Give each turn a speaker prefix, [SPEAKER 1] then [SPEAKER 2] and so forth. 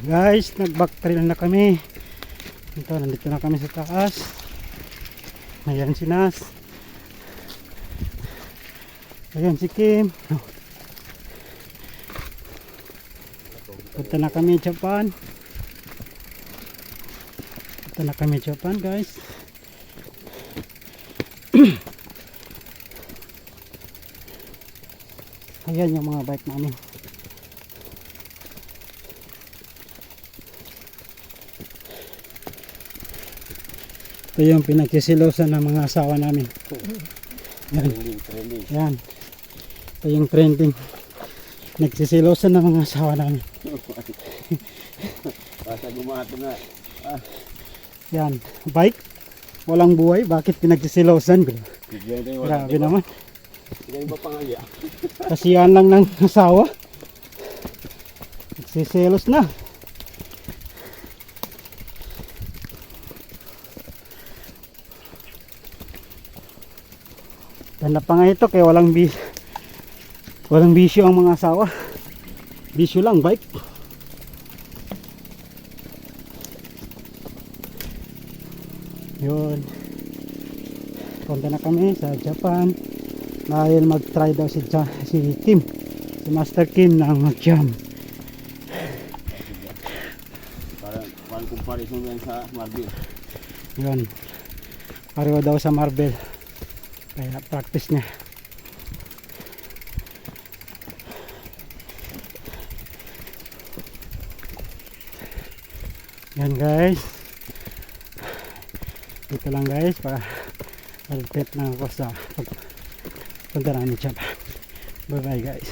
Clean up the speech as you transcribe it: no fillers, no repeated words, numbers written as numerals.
[SPEAKER 1] Guys, nag backtrail na kami. Ito, nandito na kami sa taas. Ayan si Nas. Ayan si Kim. Punta na kami Japan. Punta na kami Japan, guys. Ayan yung mga bike namin. Ito yung pinagsisilosan ng mga asawa namin. Yan. Yan. Ito yung trending. Nagsisilosan ng mga asawa namin.
[SPEAKER 2] Basta gumato na.
[SPEAKER 1] Yan. Bike. Walang buhay. Bakit pinagsisilosan? Grabe naman.
[SPEAKER 2] Hindi ba pangalya?
[SPEAKER 1] Kasiyan lang ng asawa. Nagsisilos na. Ganda pa nga ito kaya walang bisyo ang mga asawa. Bisyo lang bike. Yun. Punta na kami sa Japan dahil mag-try daw si Kim, si Master Kim ng mag-jam.
[SPEAKER 2] Parang comparison yan sa Marvel.
[SPEAKER 1] Yun. Pareho daw sa Marvel. Kaya practice niya. Yan guys. Dito lang guys para malipit na ako sa pagpunta namin Japan. Bye bye guys.